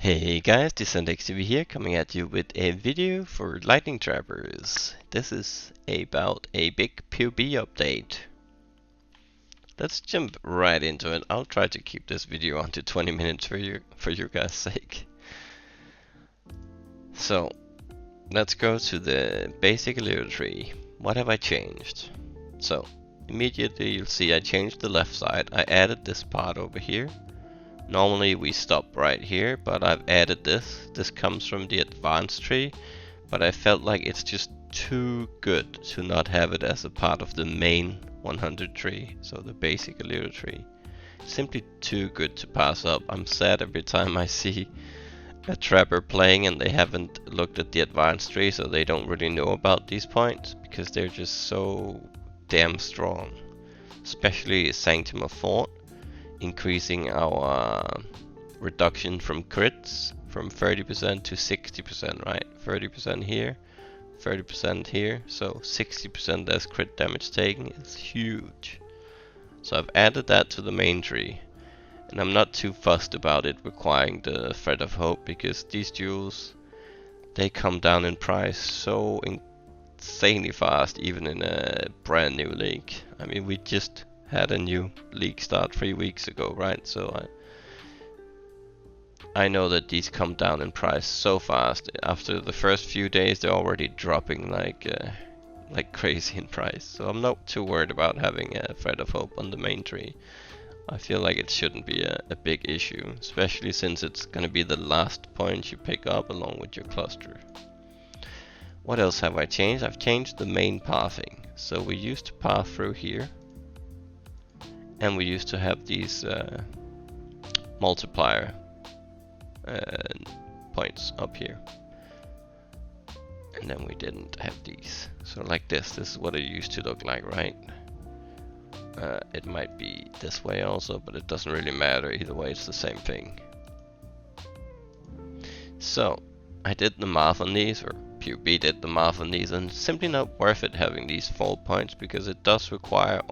Hey guys, this is Tanky here, coming at you with a video for lightning trappers. This is about a big POB update. Let's jump right into it. I'll try to keep this video on to 20 minutes for you guys' sake. So, let's go to the basic layer tree. What have I changed? So, immediately you'll see I changed the left side. I added this part over here. Normally we stop right here, but I've added this. This comes from the advanced tree, but I felt like it's just too good to not have it as a part of the main 100 tree, so the basic little tree. Simply too good to pass up. I'm sad every time I see a trapper playing and they haven't looked at the advanced tree, so they don't really know about these points, because they're just so damn strong. Especially Sanctum of Fort. Increasing our reduction from crits from 30% to 60%, right? 30% here, 30% here, so 60% less crit damage taken is huge. So I've added that to the main tree, and I'm not too fussed about it requiring the Thread of Hope, because these jewels, they come down in price so insanely fast, even in a brand new league. I mean, we just had a new league start 3 weeks ago, right? So I know that these come down in price so fast. After the first few days, they're already dropping like crazy in price. So I'm not too worried about having a Thread of Hope on the main tree. I feel like it shouldn't be a big issue, especially since it's gonna be the last point you pick up along with your cluster. What else have I changed? I've changed the main pathing. So we used to path through here, and we used to have these multiplier points up here, and then we didn't have these. So like this is what it used to look like, right? It might be this way also, but it doesn't really matter. Either way, it's the same thing. So I did the math on these, or POB did the math on these, and it's simply not worth it having these 4 points, because it does require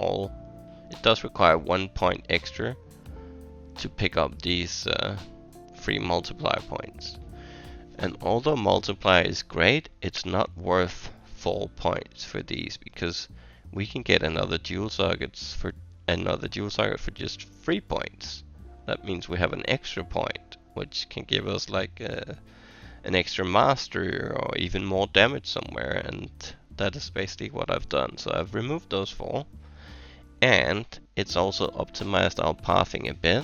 1 point extra to pick up these 3 multiplier points. And although multiplier is great, it's not worth 4 points for these, because we can get another dual target for just 3 points. That means we have an extra point, which can give us like an extra mastery or even more damage somewhere, and that is basically what I've done. So I've removed those 4. And it's also optimized our pathing a bit,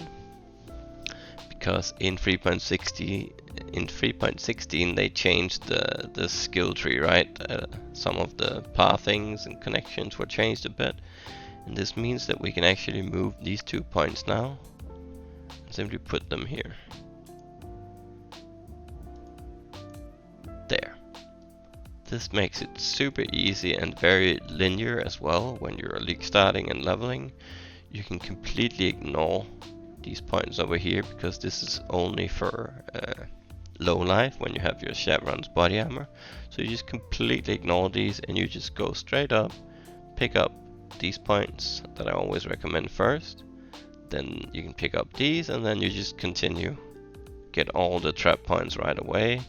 because in 3.16 they changed the skill tree, right? Some of the pathings and connections were changed a bit, and this means that we can actually move these 2 points now and simply put them here. There. This makes it super easy and very linear as well. When you're league starting and leveling, you can completely ignore these points over here, because this is only for low life when you have your Chevron's body armor. So you just completely ignore these and you just go straight up, pick up these points that I always recommend first. Then you can pick up these, and then you just continue, get all the trap points right away,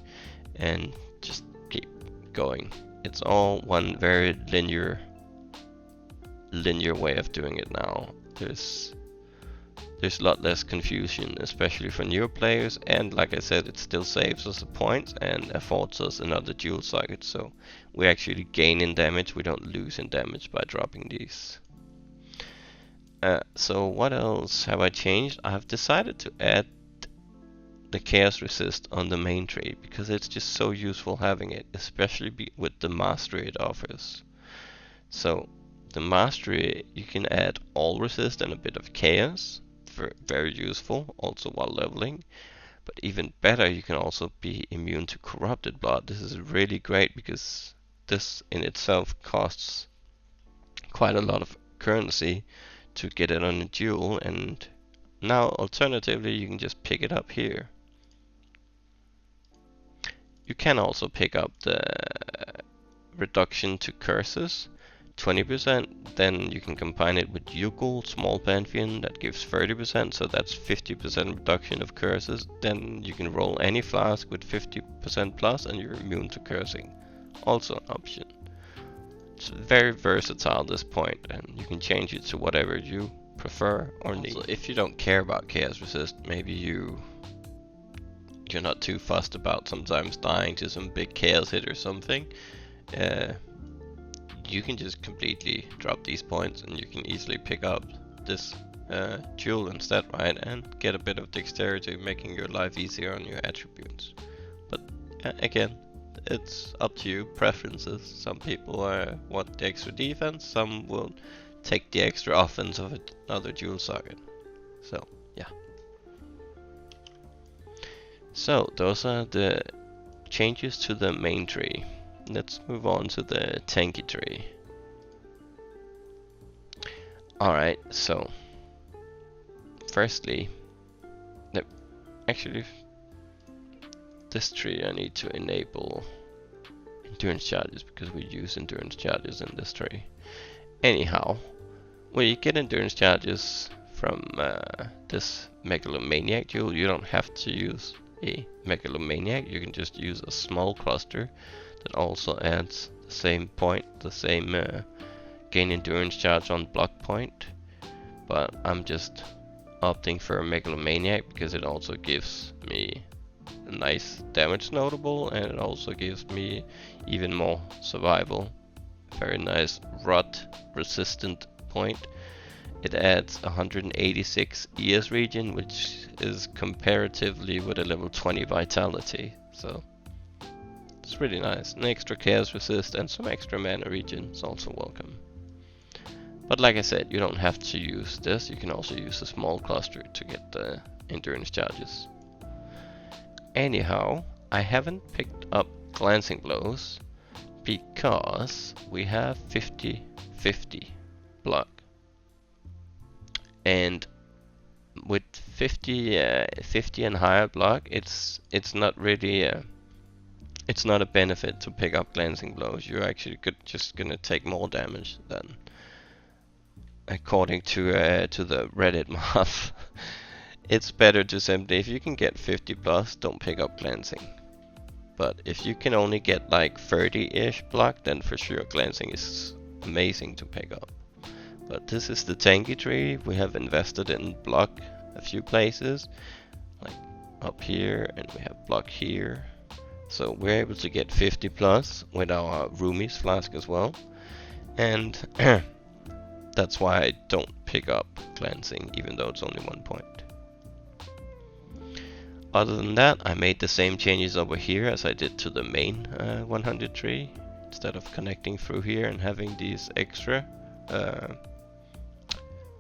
and just keep going. It's all one very linear way of doing it now. There's a lot less confusion, especially for newer players, and like I said, it still saves us a point and affords us another dual target, so we actually gain in damage, we don't lose in damage by dropping these. So what else have I changed? I have decided to add the chaos resist on the main tree, because it's just so useful having it, especially with the mastery it offers. So the mastery, you can add all resist and a bit of chaos, very useful also while leveling. But even better, you can also be immune to corrupted blood. This is really great, because this in itself costs quite a lot of currency to get it on a duel, and now alternatively you can just pick it up here. You can also pick up the reduction to curses 20%, then you can combine it with Yugul, small pantheon, that gives 30%, so that's 50% reduction of curses. Then you can roll any flask with 50% plus and you're immune to cursing. Also an option. It's very versatile, this point, and you can change it to whatever you prefer or need. Also, if you don't care about chaos resist, maybe you're not too fussed about sometimes dying to some big chaos hit or something, you can just completely drop these points and you can easily pick up this jewel instead, right? And get a bit of dexterity, making your life easier on your attributes. But again, it's up to you, preferences. Some people want the extra defense, some will take the extra offense of another jewel socket. So, yeah. So, those are the changes to the main tree. Let's move on to the Tanky tree. Alright, so firstly, actually this tree I need to enable endurance charges because we use endurance charges in this tree. Anyhow, when you get endurance charges from this megalomaniac jewel, you don't have to use a megalomaniac, you can just use a small cluster that also adds the same point, the same gain endurance charge on block point. But I'm just opting for a megalomaniac because it also gives me a nice damage notable, and it also gives me even more survival. Very nice rot resistant point. It adds 186 ES regen, which is comparatively with a level 20 vitality, so it's really nice. An extra chaos resist and some extra mana regen is also welcome. But like I said, you don't have to use this, you can also use a small cluster to get the endurance charges. Anyhow, I haven't picked up glancing blows because we have 50-50 block. And with 50 and higher block, it's not really it's not a benefit to pick up glancing blows. You're actually just gonna take more damage than, according to the Reddit mob. It's better to simply, if you can get 50 plus, don't pick up glancing. But if you can only get like 30-ish block, then for sure glancing is amazing to pick up. But this is the Tanky tree. We have invested in block a few places, like up here, and we have block here. So we're able to get 50 plus with our Rumi's flask as well. And that's why I don't pick up glancing, even though it's only 1 point. Other than that, I made the same changes over here as I did to the main 100 tree. Instead of connecting through here and having these extra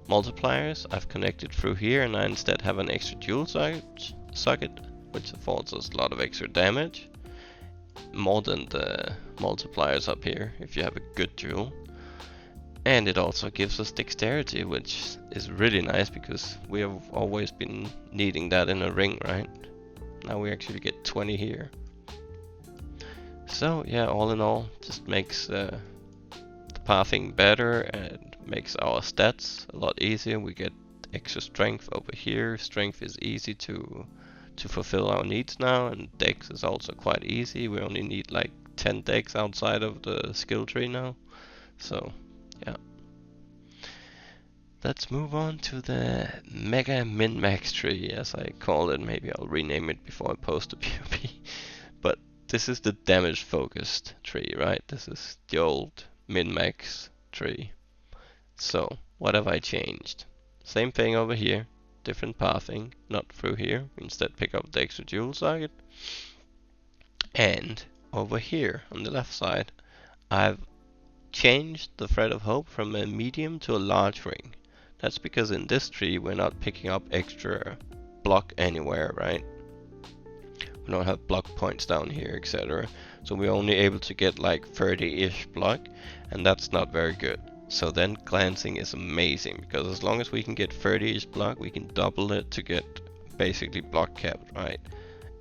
multipliers, I've connected through here, and I instead have an extra dual socket, which affords us a lot of extra damage. More than the multipliers up here, if you have a good duel. And it also gives us dexterity, which is really nice because we have always been needing that in a ring, right? Now we actually get 20 here. So yeah, all in all, just makes the pathing better and makes our stats a lot easier. We get extra strength over here. Strength is easy to fulfill our needs now, and dex is also quite easy. We only need like 10 dex outside of the skill tree now. So yeah. Let's move on to the Mega Min-Max tree, as I call it. Maybe I'll rename it before I post the POB. But this is the damage focused tree, right? This is the old Min-Max tree. So what have I changed? Same thing over here, different pathing, not through here. Instead pick up the extra dual socket. And over here on the left side, I've changed the Thread of Hope from a medium to a large ring. That's because in this tree we're not picking up extra block anywhere, right? We don't have block points down here, etc. So we're only able to get like 30-ish block, and that's not very good. So then glancing is amazing, because as long as we can get 30-ish block, we can double it to get basically block capped, right?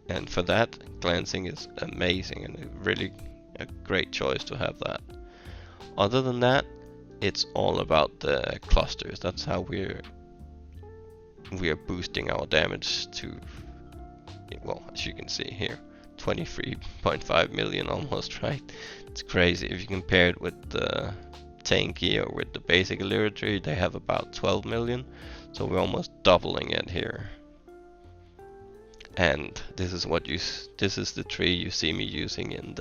And for that, glancing is amazing, and really a great choice to have that. Other than that, it's all about the clusters. That's how we are boosting our damage to, well, as you can see here, 23.5 million almost, right? It's crazy. If you compare it with the Tanky or with the basic illiterate, they have about 12 million, so we're almost doubling it here. And this is the tree you see me using in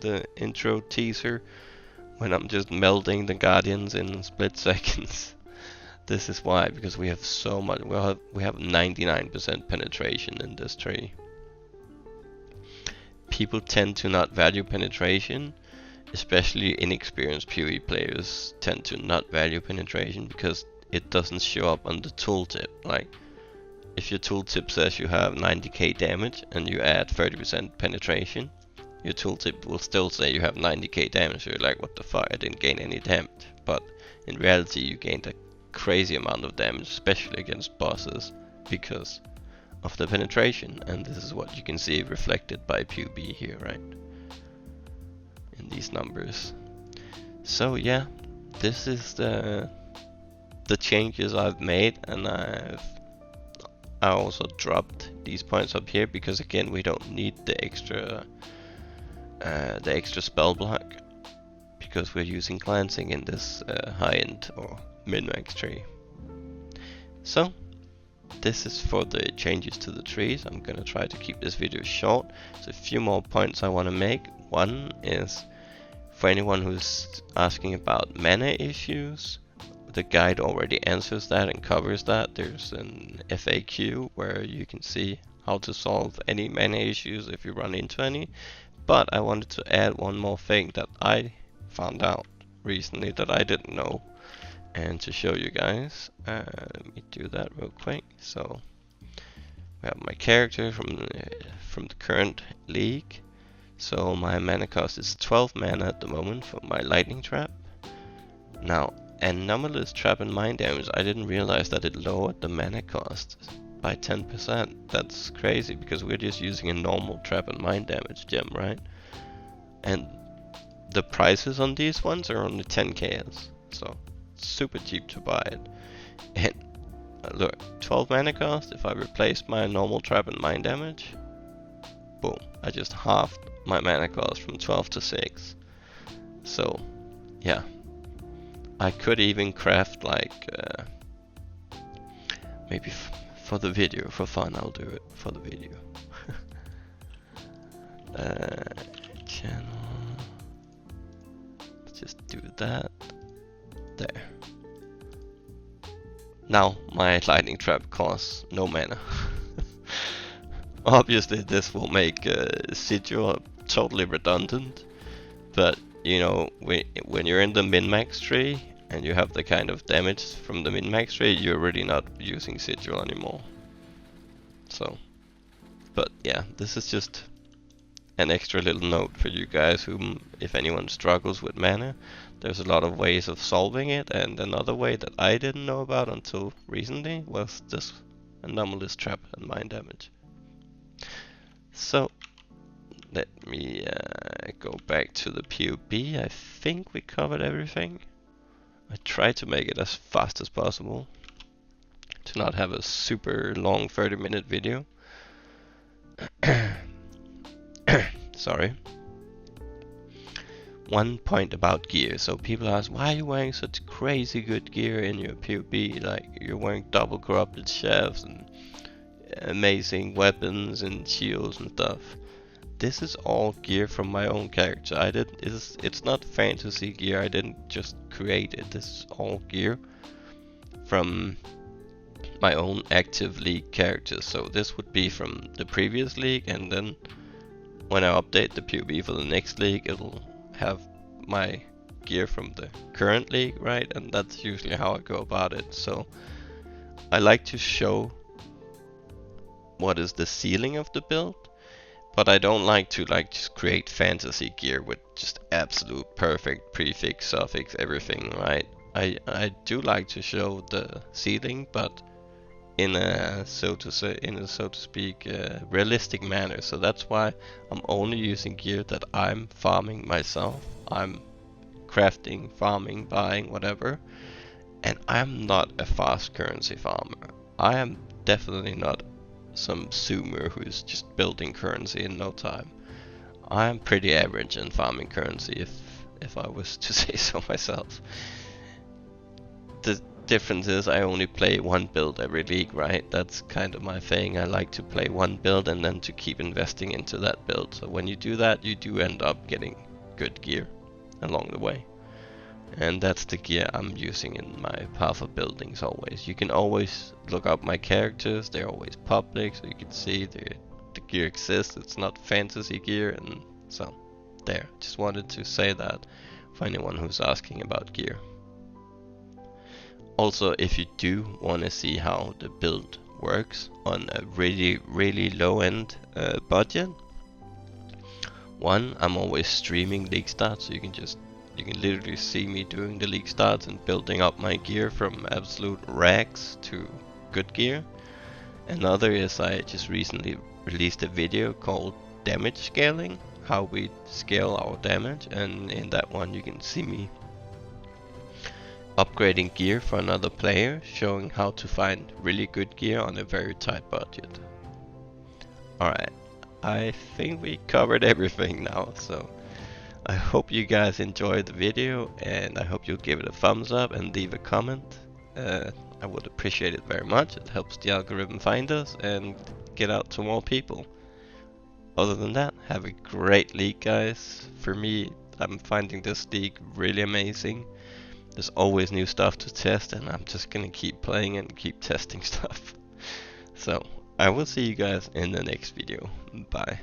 the intro teaser, when I'm just melting the guardians in split seconds. This is why, because we have so much. We have 99% penetration in this tree. People tend to not value penetration, especially inexperienced PoE players tend to not value penetration because it doesn't show up on the tooltip. Like, if your tooltip says you have 90k damage and you add 30% penetration, your tooltip will still say you have 90k damage. You're like, what the fuck, I didn't gain any damage. But in reality, you gained a crazy amount of damage, especially against bosses, because of the penetration. And this is what you can see reflected by POB here, right? In these numbers. So yeah, this is the changes I've made, and I also dropped these points up here because again we don't need the extra spell block because we're using glancing in this high-end or min-max tree. So this is for the changes to the trees. I'm gonna try to keep this video short. So a few more points I want to make. One is for anyone who's asking about mana issues, the guide already answers that and covers that. There's an FAQ where you can see how to solve any mana issues if you run into any. But I wanted to add one more thing that I found out recently that I didn't know, and to show you guys. Let me do that real quick. So we have my character from the current league. So my mana cost is 12 mana at the moment for my lightning trap. Now, anomalous trap and mind damage, I didn't realize that it lowered the mana cost by 10%. That's crazy because we're just using a normal trap and mind damage gem, right? And the prices on these ones are only 10k, so it's super cheap to buy it. And look, 12 mana cost. If I replace my normal trap and mind damage, boom, I just halved my mana cost from 12 to 6. So yeah, I could even craft like maybe for the video, for fun. I'll do it for the video. Channel. Let's just do that. There. Now my lightning trap costs no mana. Obviously this will make Sigil totally redundant, but you know, when you're in the min-max tree and you have the kind of damage from the min-max tree, you're really not using Sigil anymore. So, but yeah, this is just an extra little note for you guys who, if anyone struggles with mana, there's a lot of ways of solving it, and another way that I didn't know about until recently was this anomalous trap and mind damage. So let me go back to the POB. I think we covered everything. I tried to make it as fast as possible to not have a super long 30-minute video. Sorry. One point about gear. So people ask, why are you wearing such crazy good gear in your POB? Like, you're wearing double corrupted shafts and amazing weapons and shields and stuff. This is all gear from my own character. It's not fantasy gear. I didn't just create it. This is all gear from my own active league characters. So this would be from the previous league, and then when I update the POB for the next league, it'll have my gear from the current league, right? And that's usually how I go about it. So I like to show what is the ceiling of the build, but I don't like to just create fantasy gear with just absolute perfect prefix, suffix, everything, right? I do like to show the ceiling, but in a so to speak realistic manner. So that's why I'm only using gear that I'm farming myself. I'm crafting, farming, buying, whatever. And I'm not a fast currency farmer. I am definitely not some zoomer who's just building currency in no time. I am pretty average in farming currency, if I was to say so myself. The difference is I only play one build every league, right? That's kind of my thing. I like to play one build and then to keep investing into that build. So when you do that, you do end up getting good gear along the way. And that's the gear I'm using in my path of buildings always. You can always look up my characters, they're always public, so you can see the gear exists. It's not fantasy gear, and so there. Just wanted to say that for anyone who's asking about gear. Also, if you do want to see how the build works on a really low end budget, one, I'm always streaming league starts, so you can literally see me doing the league starts and building up my gear from absolute rags to good gear. Another is I just recently released a video called damage scaling, how we scale our damage, and in that one you can see me upgrading gear for another player, showing how to find really good gear on a very tight budget. Alright, I think we covered everything now, so I hope you guys enjoyed the video, and I hope you'll give it a thumbs up and leave a comment. I would appreciate it very much. It helps the algorithm find us and get out to more people. Other than that, have a great league, guys. For me, I'm finding this league really amazing. There's always new stuff to test, and I'm just gonna keep playing and keep testing stuff. So I will see you guys in the next video. Bye.